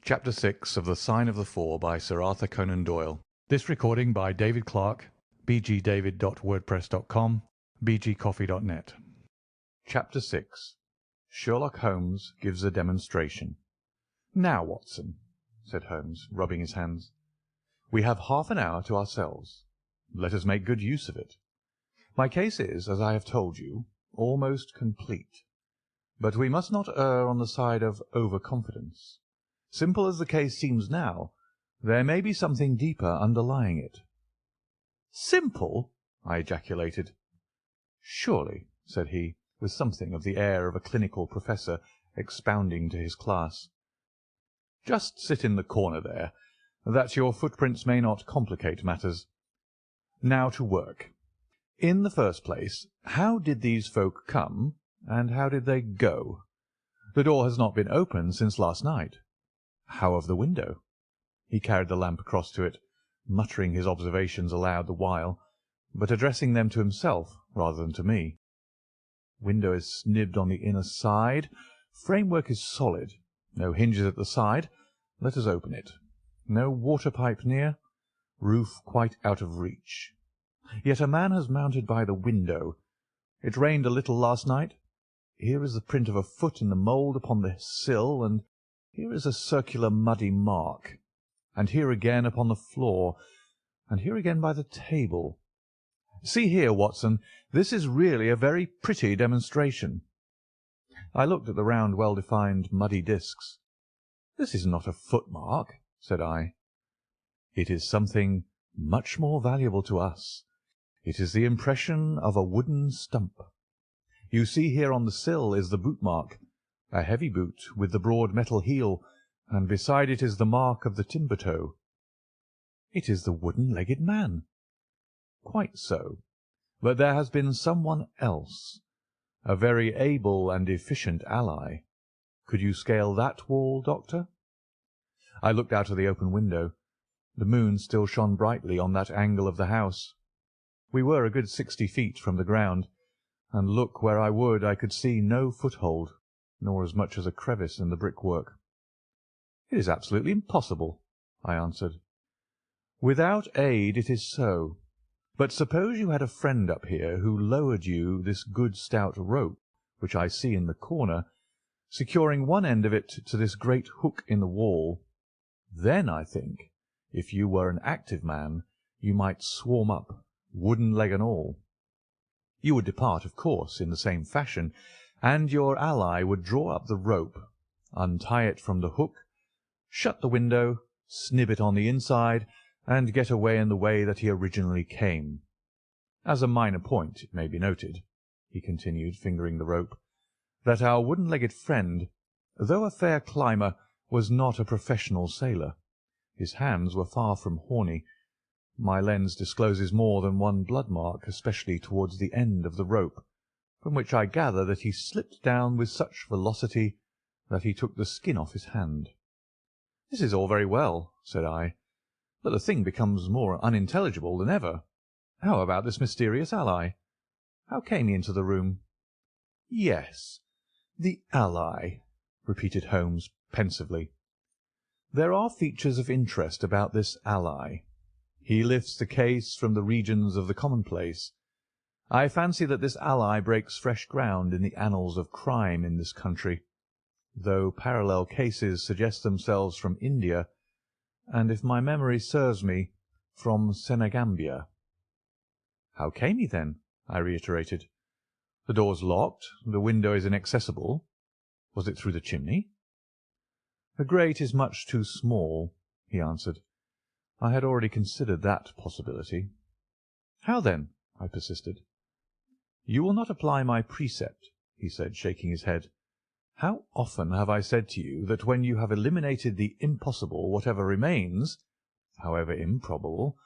Chapter 6 of The Sign of the Four by Sir Arthur Conan Doyle. This recording by David Clarke, bgdavid.wordpress.com, bgcoffee.net. Chapter 6. Sherlock Holmes gives a demonstration. "Now, Watson," said Holmes, rubbing his hands, "we have half an hour to ourselves. Let us make good use of it. My case is, as I have told you, almost complete. But we must not err on the side of over-confidence. Simple as the case seems now, there may be something deeper underlying it." "Simple!" I ejaculated. "Surely," said he, with something of the air of a clinical professor expounding to his class. "Just sit in the corner there, that your footprints may not complicate matters. Now to work. In the first place, how did these folk come, and how did they go? The door has not been opened since last night. How of the window?" He carried the lamp across to it, muttering his observations aloud the while, but addressing them to himself rather than to me. "Window is snibbed on the inner side. Framework is solid. No hinges at the side. Let us open it. No water pipe near. Roof quite out of reach. Yet a man has mounted by the window. It rained a little last night. Here is the print of a foot in the mould upon the sill, and here is a circular muddy mark, and here again upon the floor, and here again by the table. See here, Watson, this is really a very pretty demonstration." I looked at the round, well-defined, muddy discs. "This is not a footmark," said I. "It is something much more valuable to us. It is the impression of a wooden stump. You see here on the sill is the boot mark, a heavy boot with the broad metal heel, and beside it is the mark of the timber toe." "It is the wooden-legged man." "Quite so. But there has been someone else, a very able and efficient ally. Could you scale that wall, Doctor?" I looked out of the open window. The moon still shone brightly on that angle of the house. We were a good 60 feet from the ground, and look where I would I could see no foothold, nor as much as a crevice in the brickwork. "It is absolutely impossible," I answered. "Without aid it is so. But suppose you had a friend up here who lowered you this good stout rope, which I see in the corner, securing one end of it to this great hook in the wall. Then, I think, if you were an active man, you might swarm up, wooden leg and all. You would depart, of course, in the same fashion, and your ally would draw up the rope, untie it from the hook, shut the window, snib it on the inside, and get away in the way that he originally came. As a minor point, it may be noted," he continued, fingering the rope, "that our wooden-legged friend, though a fair climber, was not a professional sailor. His hands were far from horny. My lens discloses more than one blood mark, especially towards the end of the rope, from which I gather that he slipped down with such velocity that he took the skin off his hand." "This is all very well," said I, "but the thing becomes more unintelligible than ever. How about this mysterious ally? How came he into the room?" "Yes, the ally," repeated Holmes pensively. "There are features of interest about this ally. He lifts the case from the regions of the commonplace. I fancy that this ally breaks fresh ground in the annals of crime in this country, though parallel cases suggest themselves from India, and, if my memory serves me, from Senegambia." "How came he, then?" I reiterated. "The door's locked, the window is inaccessible. Was it through the chimney?" "The grate is much too small," he answered. "I had already considered that possibility." "How then?" I persisted. "You will not apply my precept," he said, shaking his head. "How often have I said to you that when you have eliminated the impossible, whatever remains, however improbable,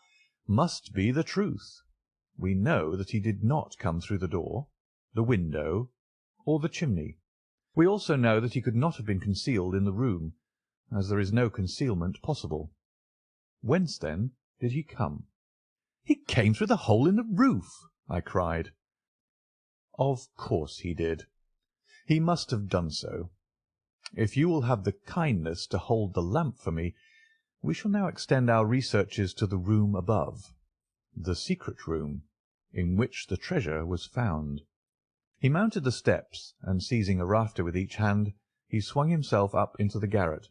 must be the truth. We know that he did not come through the door, the window, or the chimney. We also know that he could not have been concealed in the room, as there is no concealment possible. Whence, then, did he come?" "He came through the hole in the roof!" I cried. "Of course he did. He must have done so. If you will have the kindness to hold the lamp for me, we shall now extend our researches to the room above, the secret room, in which the treasure was found." He mounted the steps, and seizing a rafter with each hand, he swung himself up into the garret.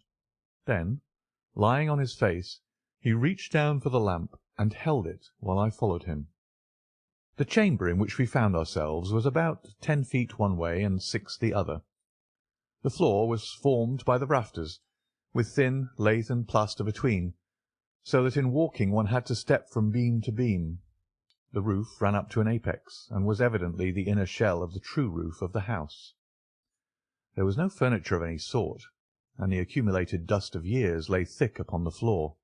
Then, lying on his face, he reached down for the lamp and held it while I followed him. The chamber in which we found ourselves was about 10 feet one way and 6 the other. The floor was formed by the rafters, with thin lath and plaster between, so that in walking one had to step from beam to beam. The roof ran up to an apex, and was evidently the inner shell of the true roof of the house. There was no furniture of any sort, and the accumulated dust of years lay thick upon the floor.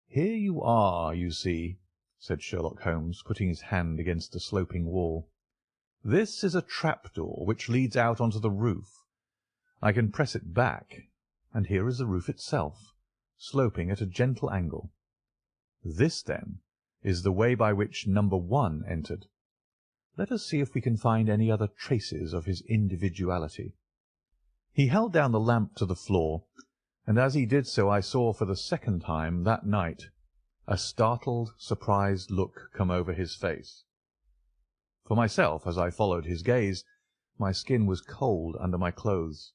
"Here you are, you see," said Sherlock Holmes, putting his hand against the sloping wall. "This is a trap-door which leads out on to the roof. I can press it back, and here is the roof itself, sloping at a gentle angle. This, then, is the way by which number 1 entered. Let us see if we can find any other traces of his individuality." He held down the lamp to the floor, and as he did so I saw for the second time that night a startled, surprised look come over his face. For myself, as I followed his gaze, my skin was cold under my clothes.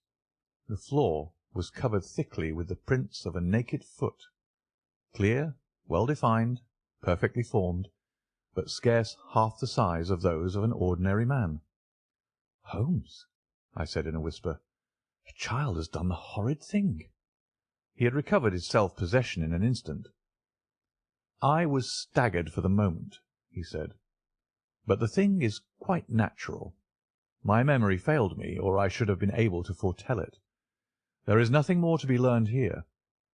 The floor was covered thickly with the prints of a naked foot, clear, well-defined, perfectly formed, but scarce half the size of those of an ordinary man. "Holmes," I said in a whisper, "the child has done the horrid thing." He had recovered his self-possession in an instant. "I was staggered for the moment," he said, "but the thing is quite natural. My memory failed me, or I should have been able to foretell it. There is nothing more to be learned here.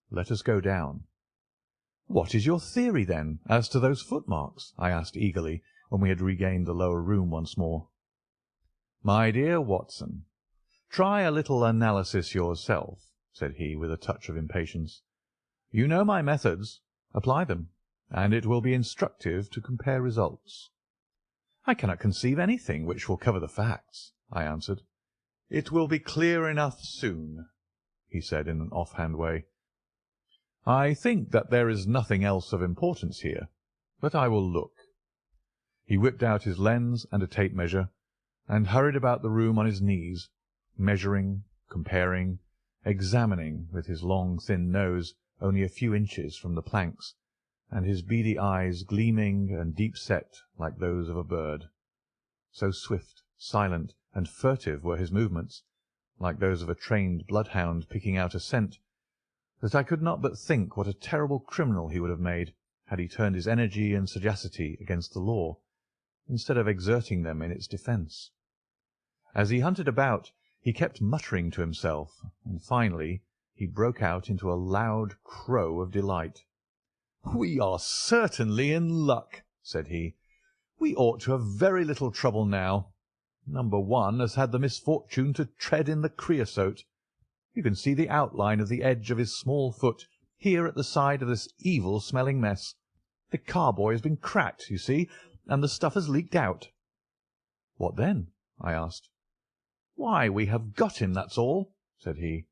Let us go down." "What is your theory, then, as to those footmarks?" I asked eagerly, when we had regained the lower room once more. "My dear Watson, try a little analysis yourself," said he, with a touch of impatience. "You know my methods. Apply them, and it will be instructive to compare results." "I cannot conceive anything which will cover the facts," I answered. "It will be clear enough soon," he said in an off-hand way. "I think that there is nothing else of importance here, but I will look." He whipped out his lens and a tape measure, and hurried about the room on his knees, measuring, comparing, examining, with his long thin nose only a few inches from the planks, and his beady eyes gleaming and deep-set like those of a bird. So swift, silent, and furtive were his movements, like those of a trained bloodhound picking out a scent, that I could not but think what a terrible criminal he would have made had he turned his energy and sagacity against the law, instead of exerting them in its defence. As he hunted about, he kept muttering to himself, and finally he broke out into a loud crow of delight. "We are certainly in luck," said he. "We ought to have very little trouble now. Number 1 has had the misfortune to tread in the creosote. You can see the outline of the edge of his small foot here at the side of this evil-smelling mess. The carboy has been cracked, you see, and the stuff has leaked out." "What then?" I asked. "Why, we have got him, that's all," said he.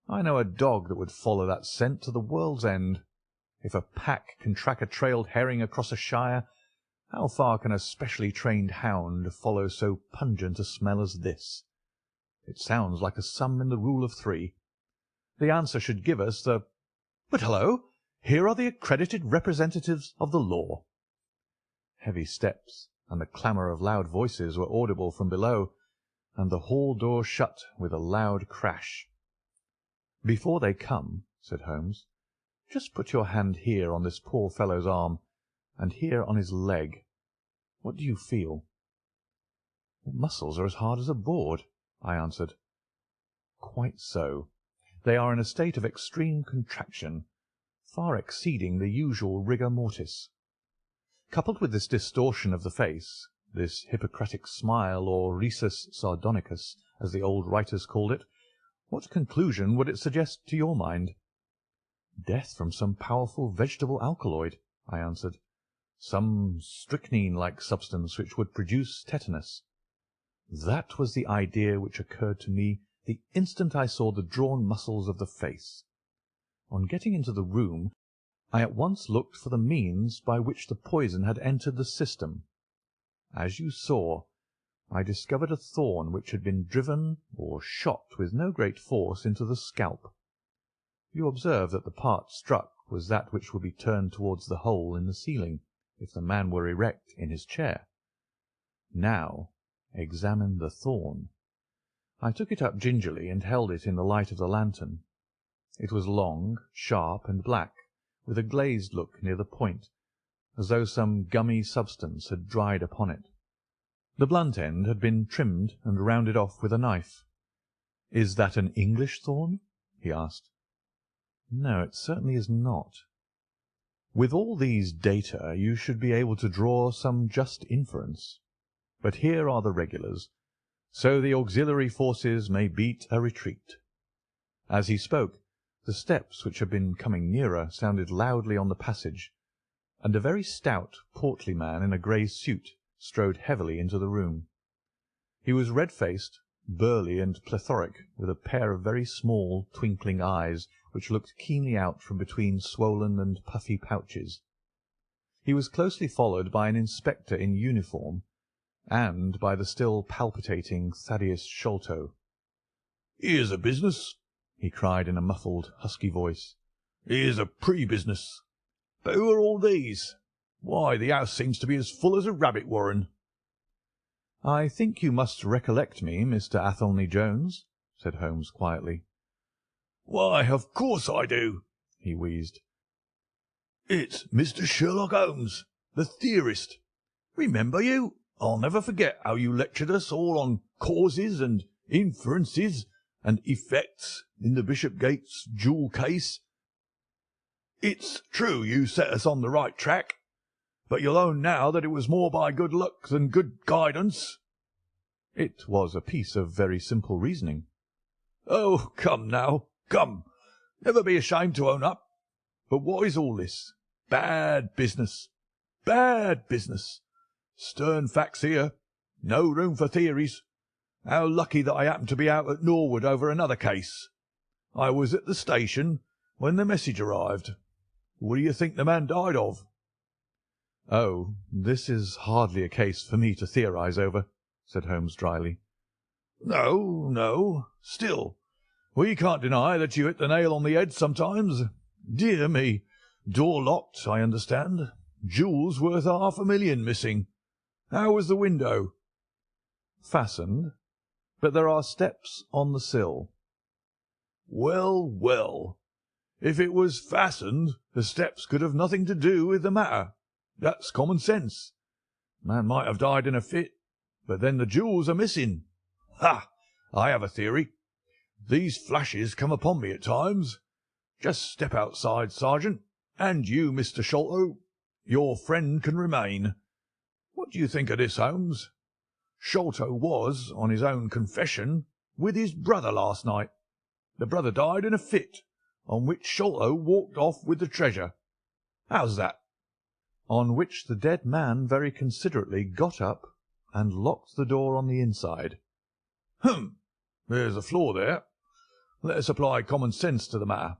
"I know a dog that would follow that scent to the world's end. If a pack can track a trailed herring across a shire, how far can a specially trained hound follow so pungent a smell as this? It sounds like a sum in the rule of 3. The answer should give us the— But hullo! Here are the accredited representatives of the law." Heavy steps and the clamour of loud voices were audible from below, and the hall door shut with a loud crash. "Before they come," said Holmes, "just put your hand here on this poor fellow's arm, and here on his leg. What do you feel?" "The muscles are as hard as a board," I answered. "Quite so. They are in a state of extreme contraction, far exceeding the usual rigor mortis. Coupled with this distortion of the face, this Hippocratic smile, or risus sardonicus, as the old writers called it, what conclusion would it suggest to your mind?" "Death from some powerful vegetable alkaloid," I answered. "Some strychnine-like substance which would produce tetanus." "That was the idea which occurred to me the the instant I saw the drawn muscles of the face. On getting into the room, I at once looked for the means by which the poison had entered the system. As you saw, I discovered a thorn which had been driven or shot with no great force into the scalp. You observe that the part struck was that which would be turned towards the hole in the ceiling if the man were erect in his chair. Now examine the thorn. I took it up gingerly and held it in the light of the lantern. It was long, sharp, and black, with a glazed look near the point, as though some gummy substance had dried upon it. The blunt end had been trimmed and rounded off with a knife. "Is that an English thorn?" he asked. "No, it certainly is not." "With all these data you should be able to draw some just inference. But here are the regulars, so the auxiliary forces may beat a retreat." As he spoke, the steps which had been coming nearer sounded loudly on the passage, and a very stout, portly man in a grey suit strode heavily into the room. He was red-faced, burly, and plethoric, with a pair of very small, twinkling eyes which looked keenly out from between swollen and puffy pouches. He was closely followed by an inspector in uniform, and by the still palpitating Thaddeus Sholto. "Here's a business," he cried in a muffled, husky voice. "Here's a pre-business. But who are all these? Why, the house seems to be as full as a rabbit warren." "I think you must recollect me, Mr. Athelney Jones," said Holmes quietly. "Why, of course I do," he wheezed. "It's Mr. Sherlock Holmes, the theorist. Remember you? I'll never forget how you lectured us all on causes and inferences and effects in the Bishopgate's jewel case. It's true you set us on the right track, but you'll own now that it was more by good luck than good guidance." "It was a piece of very simple reasoning." "Oh, come now, come. Never be ashamed to own up. But what is all this? Bad business. Bad business. Stern facts here. No room for theories. How lucky that I happened to be out at Norwood over another case. I was at the station when the message arrived. What do you think the man died of?" "Oh, this is hardly a case for me to theorize over," said Holmes dryly. "No, no. Still, we can't deny that you hit the nail on the head sometimes. Dear me. Door locked, I understand. Jewels worth $500,000 missing. How was the window?" "Fastened, but there are steps on the sill." "Well, well. If it was fastened, the steps could have nothing to do with the matter. That's common sense. Man might have died in a fit, but then the jewels are missing. Ha! I have a theory. These flashes come upon me at times. Just step outside, Sergeant, and you, Mr. Sholto. Your friend can remain. What do you think of this, Holmes? Sholto was, on his own confession, with his brother last night. The brother died in a fit, on which Sholto walked off with the treasure. How's that?" "On which the dead man very considerately got up and locked the door on the inside." There's a flaw there. Let us apply common sense to the matter.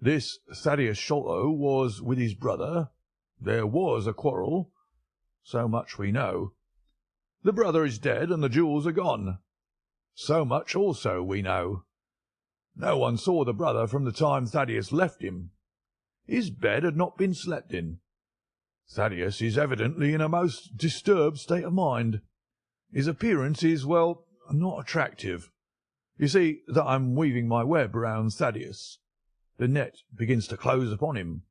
This Thaddeus Sholto was with his brother. There was a quarrel. So much we know. The brother is dead and the jewels are gone. So much also we know. No one saw the brother from the time Thaddeus left him. His bed had not been slept in. Thaddeus is evidently in a most disturbed state of mind. His appearance is, well, not attractive. You see that I'm weaving my web round Thaddeus. The net begins to close upon him."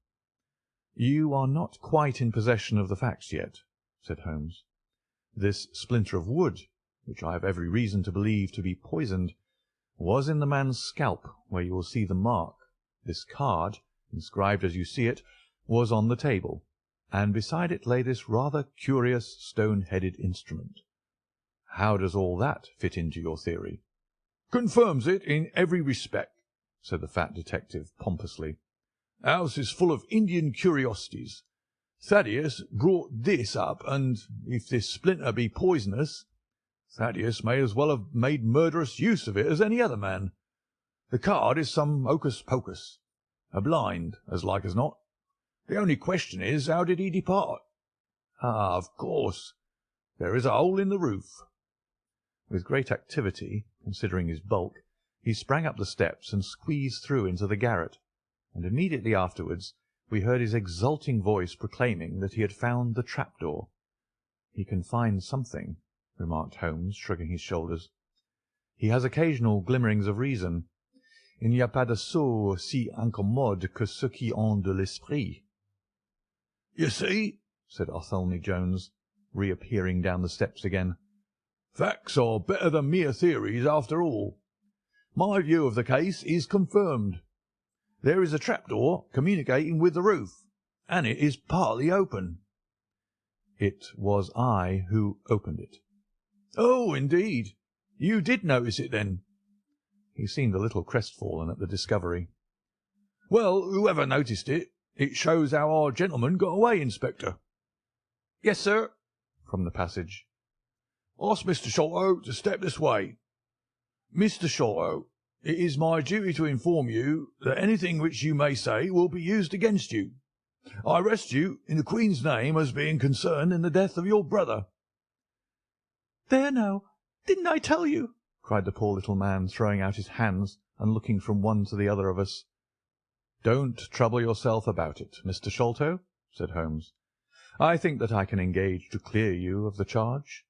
"You are not quite in possession of the facts yet," said Holmes. "This splinter of wood, which I have every reason to believe to be poisoned, was in the man's scalp, where you will see the mark. This card, inscribed as you see it, was on the table, and beside it lay this rather curious stone-headed instrument. How does all that fit into your theory?" "Confirms it in every respect," said the fat detective pompously. "House is full of Indian curiosities. Thaddeus brought this up, and if this splinter be poisonous, Thaddeus may as well have made murderous use of it as any other man. The card is some hocus-pocus. A blind, as like as not. The only question is, how did he depart? Ah, of course. There is a hole in the roof. With great activity, considering his bulk, he sprang up the steps and squeezed through into the garret, and immediately afterwards we heard his exulting voice proclaiming that he had found the trapdoor. "He can find something," remarked Holmes, shrugging his shoulders. "He has occasional glimmerings of reason. Il n'y a pas de sots si incommodes que ceux qui ont de l'esprit." "You see," said Athelney Jones, reappearing down the steps again, "facts are better than mere theories after all. My view of the case is confirmed. There is a trapdoor communicating with the roof, and it is partly open." "It was I who opened it." "Oh, indeed. You did notice it, then?" He seemed a little crestfallen at the discovery. "Well, whoever noticed it, it shows how our gentleman got away, Inspector." "Yes, sir," from the passage. "Ask Mr. Sholto to step this way. Mr. Sholto, it is my duty to inform you that anything which you may say will be used against you. I arrest you in the Queen's name as being concerned in the death of your brother." "There now, didn't I tell you?" cried the poor little man, throwing out his hands and looking from one to the other of us. "Don't trouble yourself about it, Mr. Sholto," said Holmes. "I think that I can engage to clear you of the charge."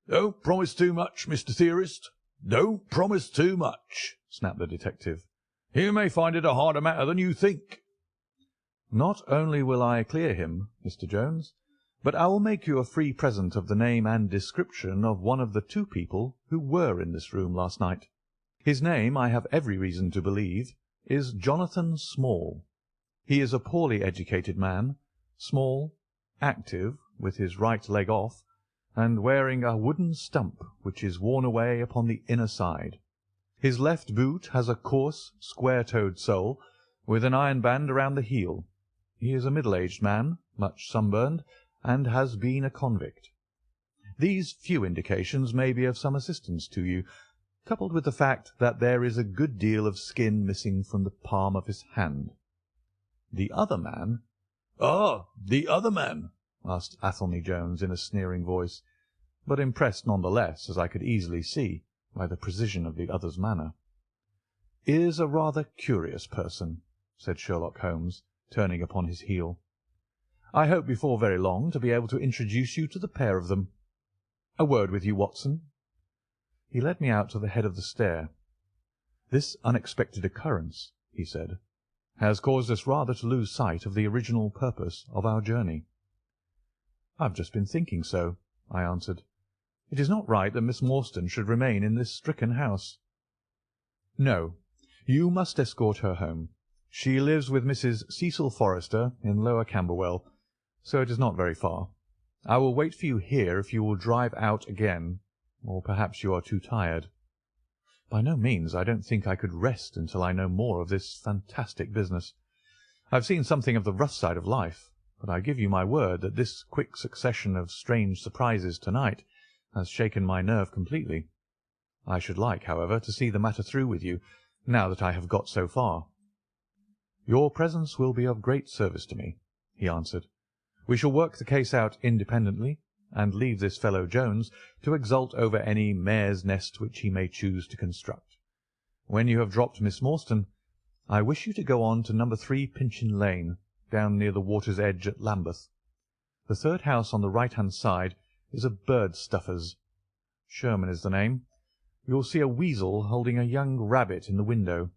"Don't promise too much, Mr. Theorist. Don't promise too much," snapped the detective. "You may find it a harder matter than you think." "Not only will I clear him, Mr. Jones, but I will make you a free present of the name and description of one of the two people who were in this room last night. His name, I have every reason to believe, is Jonathan Small. He is a poorly educated man, small, active, with his right leg off, and wearing a wooden stump which is worn away upon the inner side. His left boot has a coarse, square-toed sole, with an iron band around the heel. He is a middle-aged man, much sunburned, and has been a convict. These few indications may be of some assistance to you, coupled with the fact that there is a good deal of skin missing from the palm of his hand. The other man—" "Ah, the other man?" asked Athelney Jones in a sneering voice, but impressed none the less, as I could easily see, by the precision of the other's manner. "Is a rather curious person," said Sherlock Holmes, turning upon his heel. "I hope before very long to be able to introduce you to the pair of them. A word with you, Watson." He led me out to the head of the stair. "This unexpected occurrence," he said, "has caused us rather to lose sight of the original purpose of our journey." "I've just been thinking so," I answered. "It is not right that Miss Morstan should remain in this stricken house." "No, you must escort her home. She lives with Mrs. Cecil Forrester in Lower Camberwell, so it is not very far. I will wait for you here if you will drive out again, or perhaps you are too tired." "By no means. I don't think I could rest until I know more of this fantastic business. I've seen something of the rough side of life, but I give you my word that this quick succession of strange surprises to-night has shaken my nerve completely. I should like, however, to see the matter through with you, now that I have got so far." "Your presence will be of great service to me," he answered. "We shall work the case out independently, and leave this fellow Jones to exult over any mare's nest which he may choose to construct. When you have dropped Miss Morstan, I wish you to go on to No. 3 Pinchin Lane, down near the water's edge at Lambeth. The third house on the right-hand side is a bird-stuffer's. Sherman is the name. You will see a weasel holding a young rabbit in the window.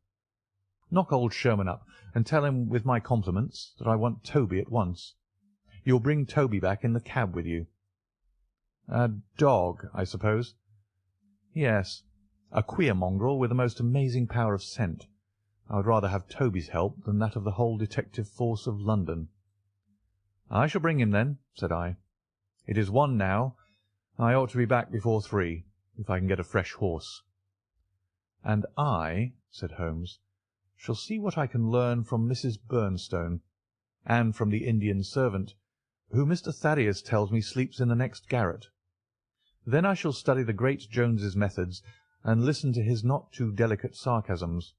Knock old Sherman up, and tell him, with my compliments, that I want Toby at once. You'll bring Toby back in the cab with you." "A dog, I suppose?" "Yes, a queer mongrel with a most amazing power of scent. I would rather have Toby's help than that of the whole detective force of London." "I shall bring him then," said I. "It is 1 now. I ought to be back before 3, if I can get a fresh horse." "And I," said Holmes, "shall see what I can learn from Mrs. Bernstone, and from the Indian servant, who Mr. Thaddeus tells me sleeps in the next garret. Then I shall study the great Jones's methods, and listen to his not too delicate sarcasms.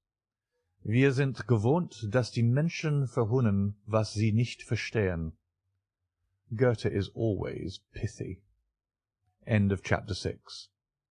Wir sind gewohnt, dass die Menschen verhöhnen, was sie nicht verstehen. Goethe is always pithy. End of chapter 6.